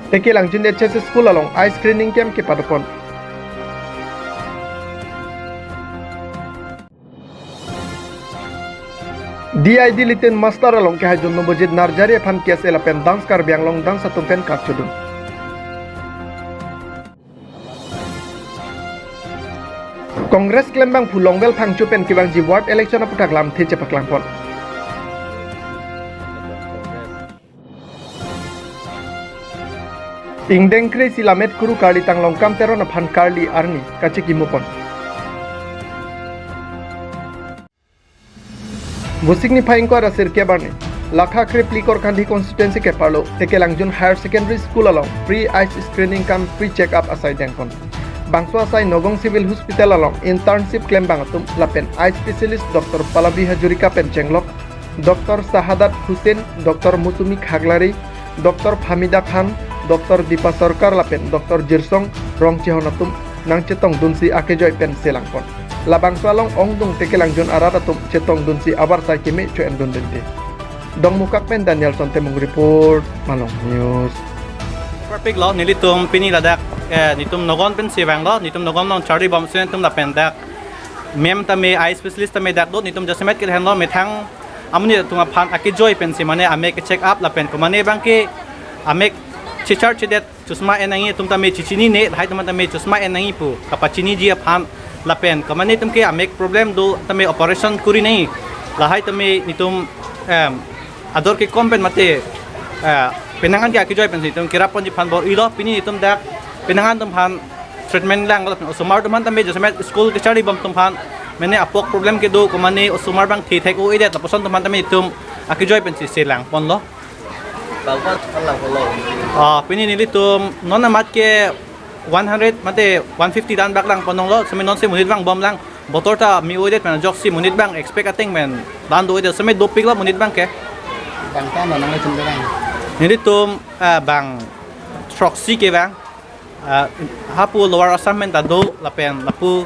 Teki langjun HSS School along eye screening camp ke padapon. DID liten master along ke hajun nobojid narjari fan kes elapen dance kar bianglong dance satumpen kakchudun. Kongres klembang pulongbel phangchupen kibang ji ward election aputak lam the chepaklangpon. Ingdeng kre silamet kuru kali tanglong kam tero na phan karli arni kachiki mupon. Busikni phaingko ara sirke barni lakha kre plikor kandi constituency ke parlo teke langjun higher secondary school along pre eye screening kam pre check up asai dengkon. Bangso asai Nogong civil hospital along internship claim bangatum lapen eye specialist Dr. Palavi Hajurika pencenglok, Dr. Sahadat Hussein, Dr. Musumi Khaglari, Dr. Hamida Khan, Dr. Dipa Sarkar lapen Dr. Jirsong rong cihonatum nang cetong dunsi akejoy pen selangpon. Labang salong ongdung teke langjun araratum cetong dunsi abar sai kime cho endun dente. Dong mukak pen Daniel Sonte mung report Malong News. Perfect lo nilitum pini ladak nitum nogon pen sivang lo nitum nogon nong chari bom sen tum la pen dak mem tame eye specialist tame dak do nitum jasmet ke hen lo methang amni tunga phan akejoy pen simane ame ke check up la pen komane bang ke ame chichar chidet chusma enangi tum tame chichini ne hai tum tame chusma enangi pu kapachini ji phan lapen kamane tum ke amek problem do tame operation kuri nei la hai tame nitum ador ke kompen mate penangan ke akijoy pen tum kirapon ji phan bor ilo pini tum dak penangan tum phan treatment lang lapen osumar tum tame jasmet school ke chari bom tum phan mene apok problem ke do kamane osumar bang thi thek o ide taposon tum tame tum akijoy pen si lang pon lo pini nilitum non amat ke 100 mate 150 dan bak lang ponong lo semi non se munit bang bom lang motor ta mi oidet men jok si munit bang expect ating men dan do oidet semi doping lo munit bang ke bang ta no nang chum bang nilitum bang troxy ke bang hapu lower assignment ta do lapen lapu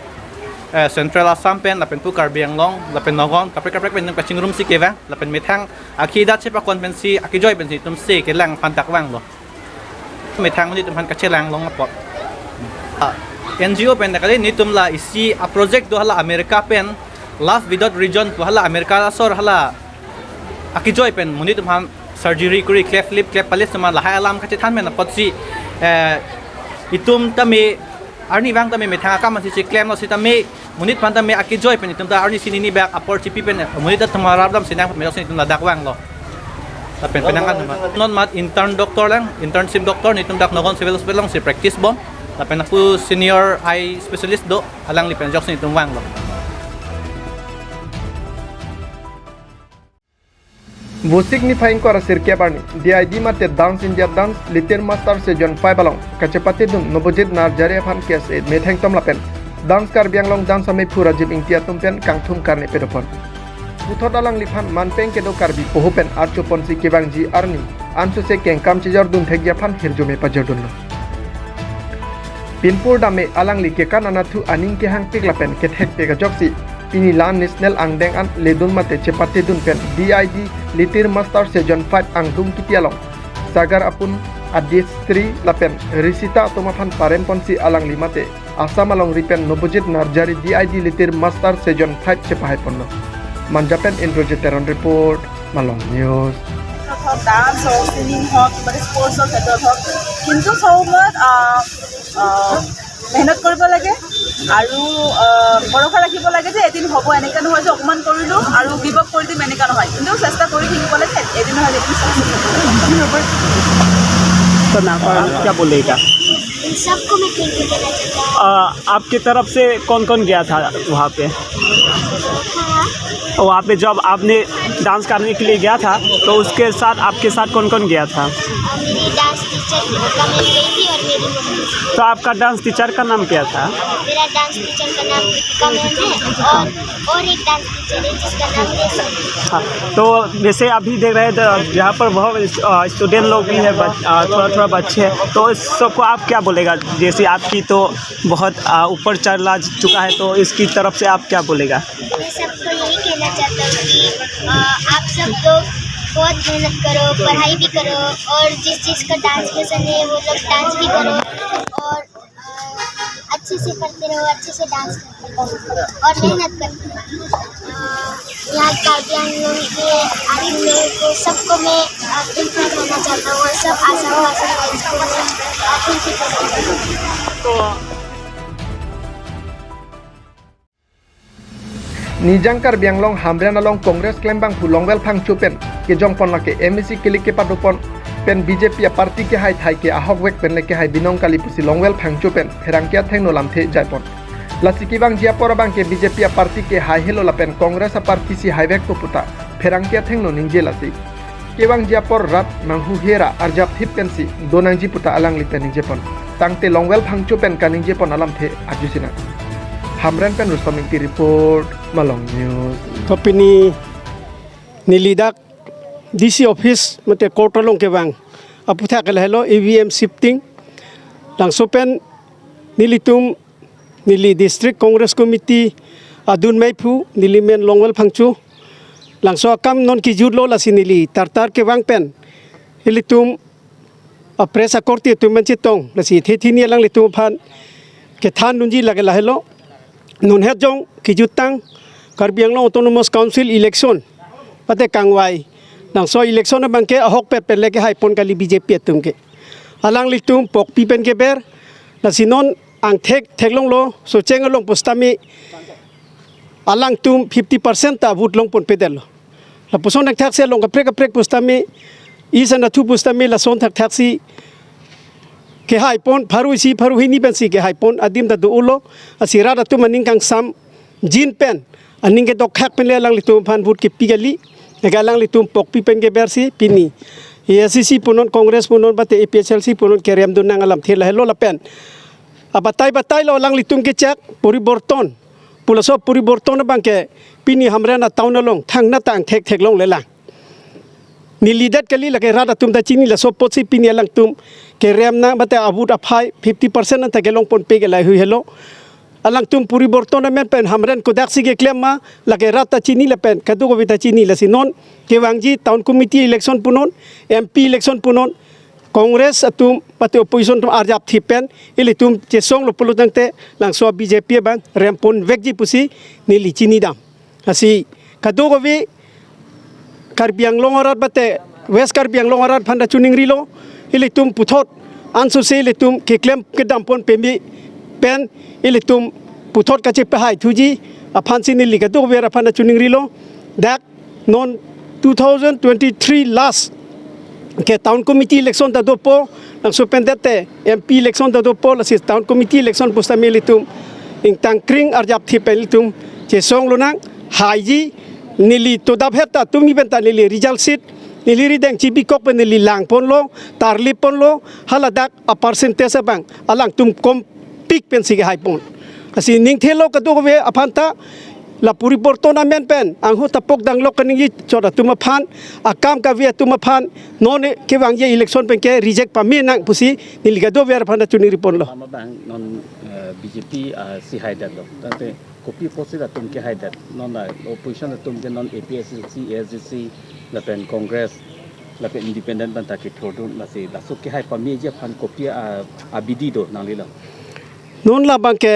central asampen lapen pu karbiang long lapen nogon kapre pen nang paching room si ke bang lapen methang akida chepa konvensi akijoy pen si tum se ke lang pantak wang lo methang ni tum han kachelang long apot NGO pen kali nitum la isi a project do hala Amerika pen Love Without Region do hala Amerika sor hala akijoy pen munitum han surgery kuri cleft lip cleft palis ma la hai alam khache than men potsi itum tame arni wang tame methang ka man si claim no si tame munit pan tame akijoy pen itum ta arni sinini back apor chipi pen munit ta thamarabdam sinang me sin itum la dakwang lo tapen penangan non mat intern doctor lang internship doctor nitum dak nogon civil hospital lang si practice bom tapi aku senior eye specialist do alang lipen jok ni tumwang lo. Busik ni fain ko ara sirke barni DID mate dance India dance liten master season 5 along kacepati dun nobojid narjari fan kes et metheng tom lapen dance kar bianglong dance ame pura jib ingtia tumpen kangthum karne pedopon. Puthot alang liphan manpeng ke do karbi pohopen archopon si kebang ji arni ansu se kengkam chijar dun thegya fan hirjome pajadun lo. Pinpur dame alang li ke kanana thu aning ke hang pik lapen ke thek pe ga joksi pini lan national angdeng an ledun mate chepate dun pen DID litir master season 5 angdung kitialong sagar apun adistri lapen risita tomafan parempon si alang limate asam along ripen nobojit narjari DID litir master season 5 chepahay ponno manjapen introjeteron report Malong News. Dance or singing hawk, but sports or theater hawk. কিন্তু সময়ত মেহনত কৰিব লাগে আৰু ভৰসা ৰাখিব লাগে যে এদিন হ'ব এনেকা নহয় যে অকমান কৰিলো আৰু গিভ আপ কৰি দিম এনেকা নহয় কিন্তু চেষ্টা কৰি থাকিব লাগে এদিন নহয় এদিন तो नाफा क्या बोलेगा सबको मैं थैंक यू कहना चाहता हूँ। आपकी तरफ से कौन कौन गया था वहाँ पे वहाँ पे जब आपने डांस करने के लिए गया था तो उसके साथ आपके साथ कौन कौन गया था मेरी डांस टीचर कमल गई थी और मेरी मम्मी। तो आपका डांस टीचर का नाम क्या था मेरा डांस टीचर का नाम कमल है और एक डांस टीचर है जिसका नाम रेशम है। हाँ तो जैसे अभी देख रहे थे यहाँ पर बहुत स्टूडेंट लोग भी है थोड़ा थोड़ा बच्चे हैं तो इस सबको आप क्या बोलेगा जैसे आपकी तो बहुत ऊपर चला चुका है तो इसकी तरफ से आप क्या बोलेगा मैं सबको यही कहना चाहता हूँ कि आप सब लोग बहुत मेहनत करो, पढ़ाई भी करो और जिस चीज़ का डांस पसंद है वो लोग डांस भी करो और अच्छे से पढ़ते रहो, अच्छे से डांस करते रहो और मेहनत करते रहो। यहाँ कार्बियान लोग के आदमी लोगों को सबको मैं इनफॉर्म करना चाहता हूँ और सब आसाम को Nijangkar bianglong hamrian along Kongres klembang pulongwel phang chupen ke jongpon lake MEC kilik ke padupon pen BJP parti ke hai thai ke ahok wek pen leke hai binong kali pusi longwel phang chupen herangkia theng no lamthe jaipon lasiki bang jia porabang ke BJP parti ke hai helo lapen Kongres parti si hai wek puputa herangkia theng no ningje lasi ke bang jia por rat manghu hera arjap thip pensi donangji puta alang lipen ningjepon tangte longwel phang chupen ka ningjepon alamthe ajusina Hamran pen Rustaming ki report Malong News. Kopini nilidak DC office mate kotalong ke bang aputha kalhelo EVM shifting langso pen nilitum nili district congress committee adun maipu nili men longwel phangchu langso kam non ki judlo la sinili tartar ke bang pen nilitum a presa korti tu menchitong la si thethini lang litum phan ke than nunji lagela hello nun het jong kijutang Karbiang Long Autonomous Council election pate kangwai nang so election na bangke ahok pe leke hai pon kali BJP tumke alang litum pok pipen ke ber na sinon ang theklong lo so chengalong postami alang tum 50% ta vote long pon pedel la puson nak taxi long ka prek postami isa na tu postami la son tak taxi ke hai pon pharu hini bensi ke hai pon adim da do ulo asira da tu maning kang sam jin pen aning ke dok khak pen le lang litum phan vut ke pigali negalang litum pok pi pen ke bersi pini ACC punon Congress punon bate APSLC punon kerem dunang alam thela hello la pen abatai lo lang litum ke chak puriborton pulaso puriborton bangke pini hamra na taun long thang na tang thek long le lang nilidat kali la ke rada tum da chini la so potsi pini lang tum ke rem na bate abut aphai 50% ta gelong pon pe gelai hui hello alang tum puri borton men pen hamren ko daksi ke klem ma la ke rata chini la pen kadu ko bita chini la sinon ke wangji town committee election punon MP election punon Congress atum pate opposition tum arjap thipen ili tum che song lo pulutang te lang so BJP bang rem pon vekji pusi nili chini dam asi kadu ko vi Karbiang Longarat bate West Karbiang Longarat phanda chuning rilo ilitum puthot ansu se ilitum ke klem ke dampon pemi pen ilitum puthot ka che pahai thuji aphansi ni liga do vera phanda chuning rilo that non 2023 last ke town committee election da do po ang supendete MP election da do po la si town committee election postami ilitum ing tangkring arjap thi pelitum che song lunang haiji nili to dab heta tumi benta nili result sheet nili rideng chibi kok pen nili lang pon lo tarli pon lo haladak a percentage bang alang tum kom pik pen sige hai pon asi ning thelo ka do we aphanta la puri bortona men pen ang hu tapok dang lok kaningi choda tuma phan akam ka we tuma phan non ke wang ye election pen ke reject pa me nang pusi nili ga do we phanda chuni ripon lo bang non BJP si haidat lo tante kopi posi da tum ke haidat non la opposition da tum ke non APSLC ASC la pen Congress la pen independent ban ta ke thodun la se la so ke hai pa me je phan kopi a bidi do nang le la non la bang ke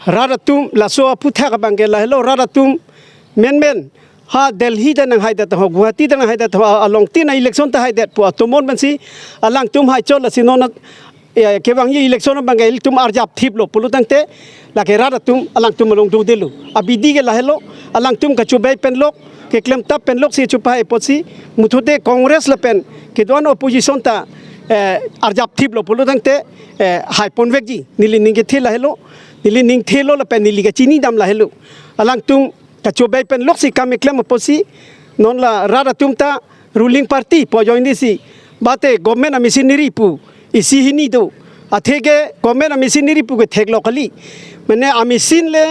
radatum la so aputha ka bang ke la hello radatum men ha Delhi da nang haidat ho Guwahati da nang haidat ho along tin election ta haidat po atomon ban si alang tum hai chol la si non ke bang ye election bang ke tum arjap thip lo pulutang te la ke radatum alang tum long do delu abidi ke la hello alang tum ka chubai pen lok ke klem tap pen lok si chupai posi muthude Congress la pen ke don opposition ta arjap thip lo pulutang te hai pon vekji nili ning ke thela hello nili ning thelo la pen nili ke chini dam la hello alang tum ka chubai pen lok si kam klem posi non la radatum ta ruling party po join si bate government machinery pu isi hini do athege government machinery pu ke thek locally mane amisin le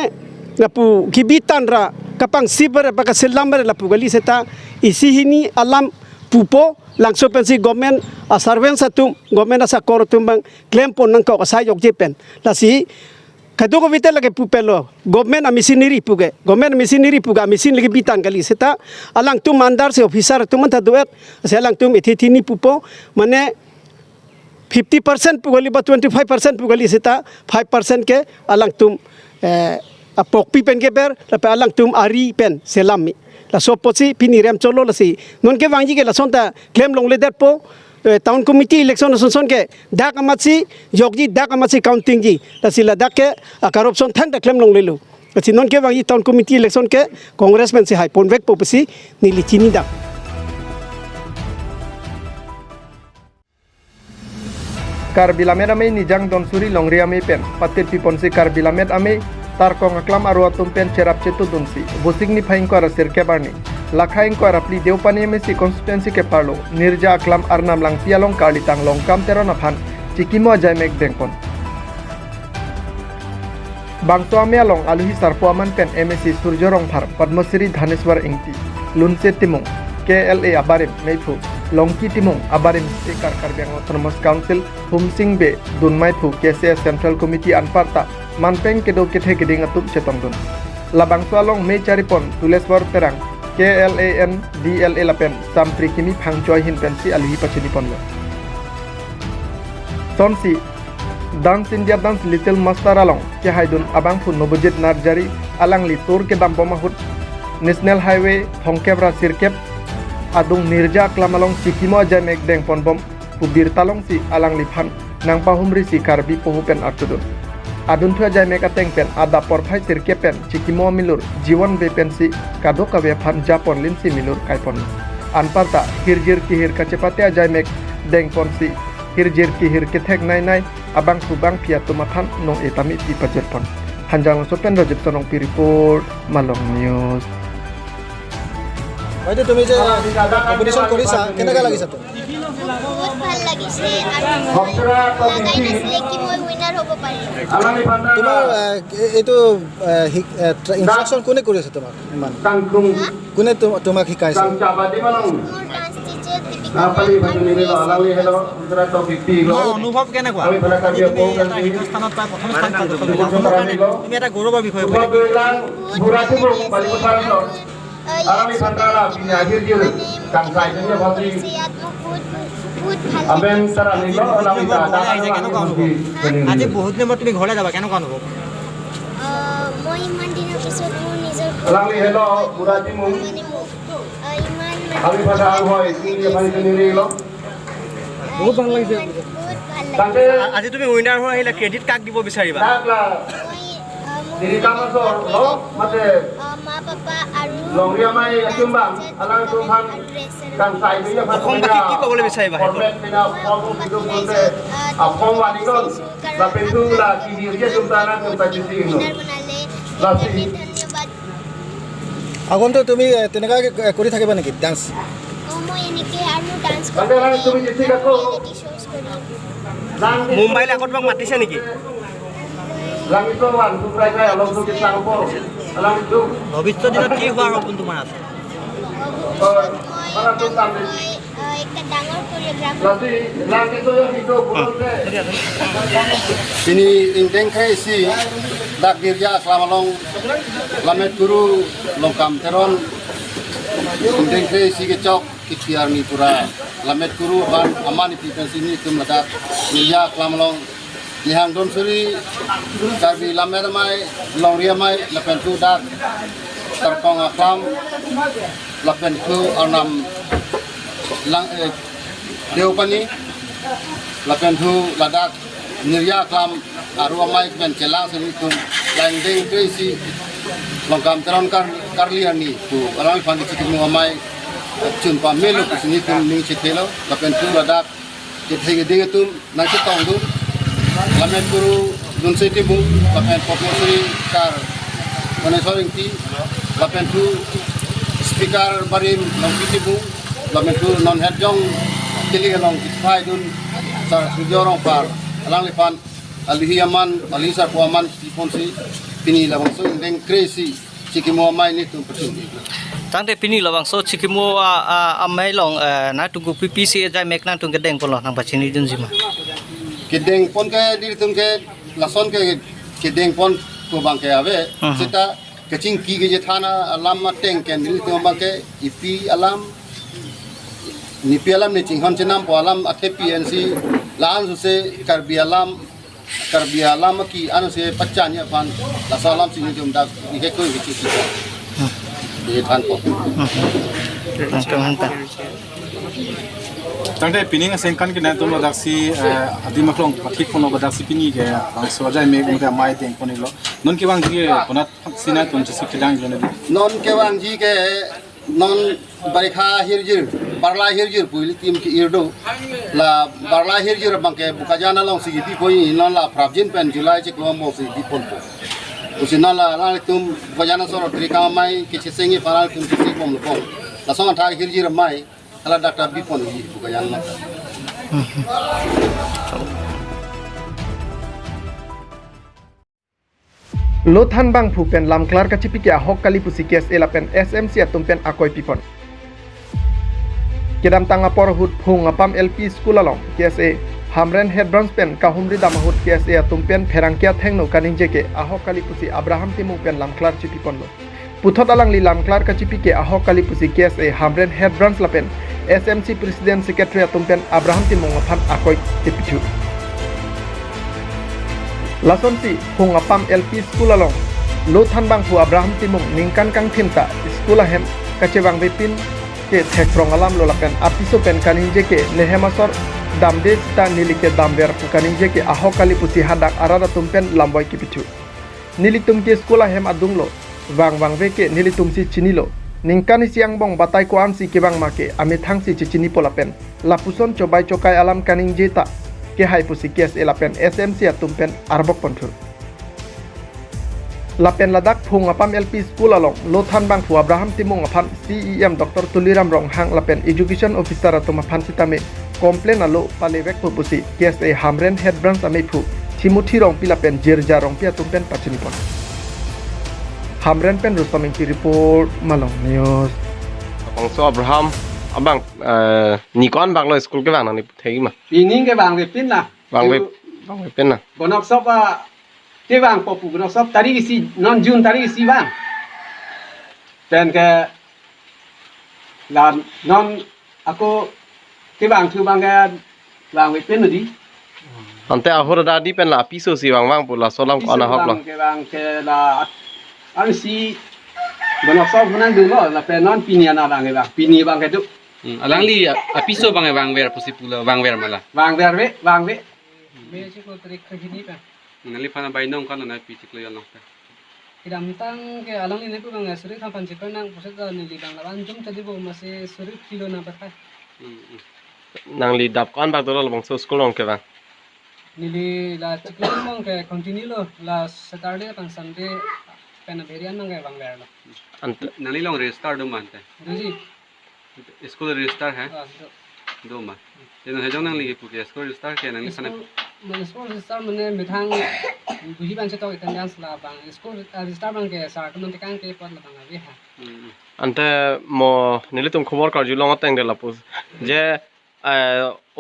lapu kibitan ra kapang siber baka selamber lapu gali seta isi hini alam pupo langso pensi government a servant satum government asa korotum bang claim pon nang ka sa yok jepen la si kado ko vital lagi pupelo government a machinery puge government machinery puga machine lagi bitan kali seta alang tu mandar se officer tu manta duet se alang tu ethithini pupo mane 50% pugali ba 25% pugali seta 5% ke alang tum pokpi pen ke ber la alang tum ari pen selami la soposi pinirem cholo la si non ke wangji ke la sonta claim long le der po town committee election son ke dak amatsi jogji dak amatsi counting ji la sila dak ke corruption thang da claim long le lu si non ke wangji town committee election ke congressman si hai ponvek po pasi nili chini dak Karbilamet ame nijang donsuri longri ame pen patir piponsi karbilamet ame tarkong aklam arwatum pen cerap cetu donsi bosing ni phaing ko ara sirke barni lakhaing ko ara pli deupani ame si constituency ke parlo nirja aklam arnam lang pialong karlitang longkam teron aphan chikimo jaimek dengkon bangso ame along aluhi sarpo aman pen MSc surjorong phar padmasri dhaneswar ingti lunse timung KLA abarim meifu longki timung abarim speaker Karbiang Autonomous Council humsing be dunmai thu KCS Central Committee anparta manpeng kedo kethe keding atup chetongdun labang swalong me charipon tuleswar terang KLAN DLA lapen sampri kimi phangchoi hin pensi alhi pachini ponlo sonsi Dance India Dance Little Master along ke haidun abang fu nobojit narjari alang li tur ke dampo mahut National Highway Thongkebra Sirkep adung nirja klamalong sikimo jamek deng ponbom pubir talong si alang liphan nang pahumri si karbi pohupen atudun adun thua jamek ateng pen ada porphai sirke pen sikimo milur jiwan be pen si kado kawe phan japon lim si milur kaipon anparta hirjir kihir kacepate jamek deng pon si hirjir kihir kethek nai abang subang piatu mathan nong etami ti pajerpon hanjang sopen rajib tonong pi report Malong News বাইদেউ তুমি যে competition কৰিছা কেনেকুৱা লাগিছে তো বহুত ভাল লাগিছে আৰু লাগাই নাছিলে কি মই উইনাৰ হ'ব পাৰিম তোমাৰ এইটো ইনষ্ট্ৰাকশ্যন কোনে কৰি আছে তোমাক ইমান কোনে তোমাক শিকাইছে মোৰ ডান্স টিচাৰ দীপিকা অনুভৱ কেনেকুৱা স্থানত পাই প্ৰথম স্থান পাইছা তুমি এটা গৌৰৱৰ বিষয় Alami Santara punya akhir dia kang sai punya pasti aben sara nilo alami আজি বহুত দিনৰ তুমি ঘৰলৈ যাবা কেনেকুৱা অনুভৱ মই ইমান দিনৰ পিছত মোৰ নিজৰ alami hello burati mu ইমান ami pada hoy ini pani sendiri lo বহুত ভাল লাগিছে tante আজি তুমি উইনাৰ হৈ আহিলে ক্ৰেডিট কাক দিব বিচাৰিবা dakla diri kamu so lo mate মা পাপা আৰু longria mai akumbang alang tuhan kang sai punya অসমবাসীক কি ক'বলৈ বিচাৰিবা format pina form hidup bonte apong wadingon la pentu la kidirje sultana tumpa jisi no বনালে ধন্যবাদ আগন্তুক তুমি তেনেকুৱাকৈ কৰি থাকিবা নেকি ডান্স মই এনেকৈ আৰু dance Tante lang tumi jisi kako শ্ব'জ কৰিম মুম্বাইলৈ আগত তোমাক মাতিছে নেকি lang ito wan supray kay along sukit lang po alang itu ভৱিষ্যত দিনত কি হোৱাৰ সপোন তোমাৰ আছে para tuntam মই একটা ডাঙৰ choreographer lagi lang itu yung hidup bonte Ini indeng kay si dak dirja selama long lamet guru longkam teron indeng kay si kecok ikhtiar ni pura lamet guru ban aman di sini tum ladak dirja selama long Nihang don suri karbi lamet mai long ria mai lapen tu dak terkong aklam lapen tu anam lang deupani lapen tu ladak nirya aklam arwa mai ben celang sini tu lain deng kresi longkam teron karliani tu alam pandi cikin mai cun pamelo sini tu ning citelo lapen tu ladak kita ding tu nang citong tu lamen guru dun seti bu lapen populasi kar manesor inti lapen tu speaker barim long kiti bu lamen tu non head jong kili long kitfai dun sar sujorong par alang lipan alihiaman alisar puaman ponsi pini lawang so indeng crazy cikimo mai ni tu petung tante pini lawang so cikimo amai long na tunggu PPC jai mekna tung gedeng polo nang pachini dun jima Kedeng pon ke diri tum ke lason ke kedeng pon ko bangke ave sita kecing ki ge thana alam mateng ken ni to bangke ipi alam nipi alam ni chinghon chenam po alam athe PNC lan su se karbi alam ki anu se pachanya pan la salam sing jom dak ni ke ko ki ki ni than po Tangde pining asengkan kena tu lodaksi adi maklong patik kono lodaksi pini ke bangsa jai meg muda mai teng kono lo non ki bang ji konat sina tum chisi kidang lo non ke wang ji ke non barikha hirjir barla hirjir puili tim ki irdo la barla hirjir bang ke bukajana long sigi pi koi non la prabjin pen julai che ko mo sigi pon po usina la tum bukajana soro trika mai ke chisengi paral tum chisi pom lo la song tha hirjir mai ala dakta bi pon ji bukajana Lothan bang phu pen lam klar ka chipi ke ahok kali pusi kes elapen SMC atum pen akoi pipon kedam tanga porhut phung apam LP school along KSA Hamren head branch pen kahumri damahut KSA atum pen pherangkia thengno kaninje ke ahok kali pusi Abraham timung pen lam klar chipi pon lo puthot alang li lam klar ka chipi ke ahok kali pusi KSA Hamren head branch lapen SMC president secretary atum pen Abraham timung apam akoi tipichu Lason si hung apam LP school along Lothan bang pu Abraham timung ningkan kang thinta school ahem kachewang bepin ke thekrong alam lolapen apiso pen kaninje ke lehemasor damde sta nilike damber kaninje ke ahokali pusi hadak arada tumpen lamboy kipichu nilitum ke school ahem adunglo wang veke nilitum si chinilo ningkani siang bong batai ko am si kebang make amithang si chichini polapen lapuson cobai cokai alam kaninje ta ke hai pusi kes elapen SMC atumpen arbok ponthur lapen ladak phung apam LP school along Lothan bang pu Abraham timung apam CEM Dr. Tuliram Ronghang lapen education officer atum apam sitame complain alo palewek pu pusi KSA Hamren head branch ame phu Timothy rong pilapen jirja rong pia tumpen pachinipon Hamren pen rusoming ki report Malong News Bangso Abraham abang nikon bang lo school ke bang nani thei ma pining ke bang pin na bang pen na bonok sop ke bang popu bonok sop tari isi non June tari isi bang pen ke la non aku ke bang tu bang ke bang pin di ante ahor dadi pen la piso si bang pula solam ko ana hok lo ke bang ke la ani si bonok sop bunan dulu la pen non pini ana bang ke bang pini bang ke tu alang li apiso bang ver pusi pula bang ver mala bang ve me chiko trik khini pa nali phana bai nong kan na pi chiklo yalong ta kidam tang ke alang ni ne pu bang suri khan pan chikon nang poset da ni li bang lawan jum chadi bo mase suri kilo na pa nang li dap kan bang tolo bang so school long ke bang ni li la chiklo mong ke continue lo la Saturday pan Sunday pen berian nang bang ver lo ante nali long restart do man ta जी school restart hai do ma teno hejong nang li pu ke school restart ke nang sana मन school restart मने मिथांग बुही बांचे तो इतन dance ला बांग school restart बांग के shirt मन तकांग के पद ला बांग वे हा ante mo nilitum khobor kar julong ateng de lapus je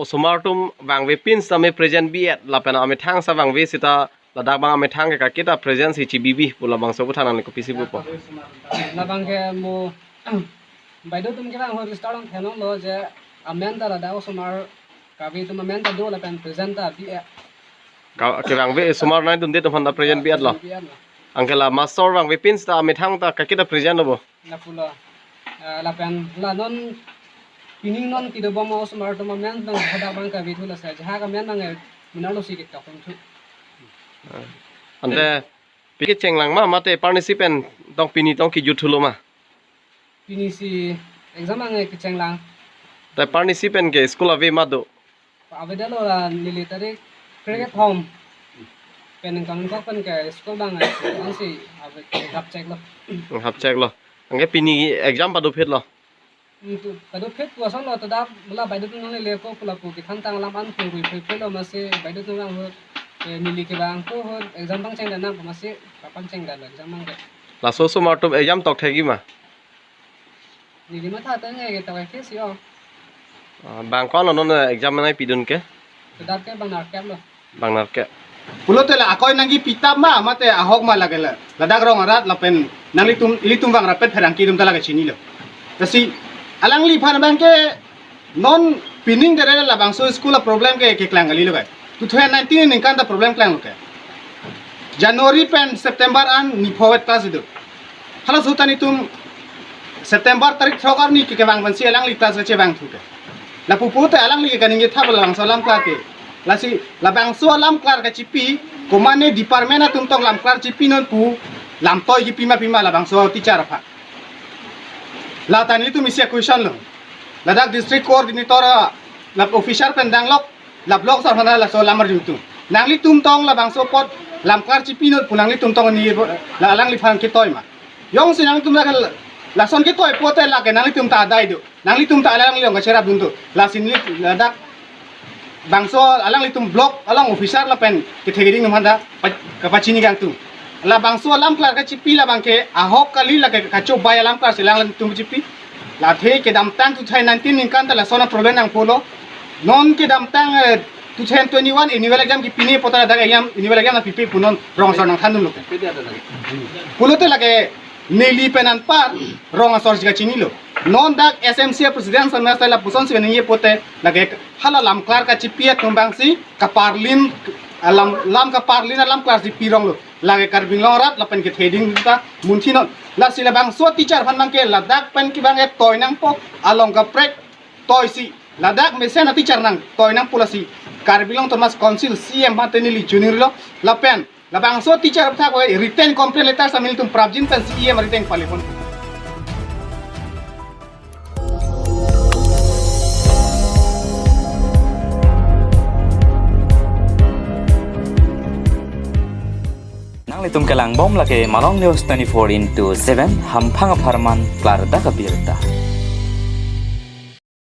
osomartum bang ve pin same present bi at lapen ame thang sa bang ve sita ladak bang ame thang ka kita present si chibibi pula bang so buthanan ko pisi bu po ला बांग के मो बाइदो तुम के बांग हो restart on थेनो लो जे अमेन दा दा osomar kabi तुम अमेन दा दो ला पेन प्रेजेंट दा बी ka ke bang ve somar nai dum de to handa present bi at lo angela master bang ve pin sta ame thang ta ka kita present bo la pula la pen la non pining non ki do bomo osomar to amen dang hada bang ka bi thula sa ja ka men dang minalo si ke ta kon thu ante pikit chenglang ma mate participant tong pini tong ki juthulo ma pini si exam ang ke chenglang ta participant ke school ave ma do avedalo la military cricket home pen kan ko kan ke school bang ang si ave gap check lo hap check lo ange pini exam pa do phet lo tu kado phet ko san lo ta da bula bai do nang le ko pula ko ki than tang lam an pu phe lo ma se bai do nang ho nili ke bang ko ho exam bang cheng da na ma se kapan cheng da exam bang ke la so so ma to exam tok thegi ma nili ma tha ta nge ke ta ke si o bang kon lo non exam nai pidun ke to da ke bang na ke lo bang nar ke pulo tela akoy nangi pitap ma mate ahok ma lagela ladak rong arat lapen nangli tum ili tum bang rapet herangki tum talaga chini lo tasi alang li phan bang ke non pining dere la bang so school problem ke klangali lo kai 2019 ning kan da problem klang lo kai Januari pen September an ni forward class itu halas hutani tum September tarik thokar ni ke bang bansi alang li class che bang thuke la pupu te alang li ke kaninge thab lang salam ka ke lasi labang so lam klar ka chipi komane department atum tong lam klar chipi non pu lam toy ki pima labang so teacher pha la tani tu misia question lo ladak district coordinator la official pendang lok la block sar hana la so lamar jutu nangli tum tong labang so pot lam klar chipi non pu nangli tum tong ni la alang li phan ki toy ma yong sinang tum la son ki toy pote la ke nangli tum ta dai do nangli tum ta alang li ngga cerap buntu la sinli ladak bangso alang litum blok alang officer la pen ke thegering manda kapachini gang tu la bangso alam klar ka chipi la bangke ahok kali la ke kacho bay alam klar silang litum chipi la the ke dam tang 2019 ning kan la sona problem ang polo non ke dam tang 2021 annual exam ki pini potara daga exam annual exam na pipi punon rong son nang thanun lo pulo te la ke neli penan par rong asor jiga chini lo non dak SMC president semester la puson se ni pote lage hala lam klar ka chipia tumbang si ka parlin lam ka parlin lam klar si pirong lo lage karbing lorat la pen ke heading ta munthi no la sila bang so teacher phan bang ke ladak pen ki bang e toy nang po along ka prek toy si ladak mesen na teacher nang toy nang pulasi karbilong thomas council CM bateni li junior lo la pen la bang so teacher tha ko written complaint letter samil tum prabjin pen CM written palipon Litum kelang bom lake Malong News 24/7 hampang aparman klar da kabirta.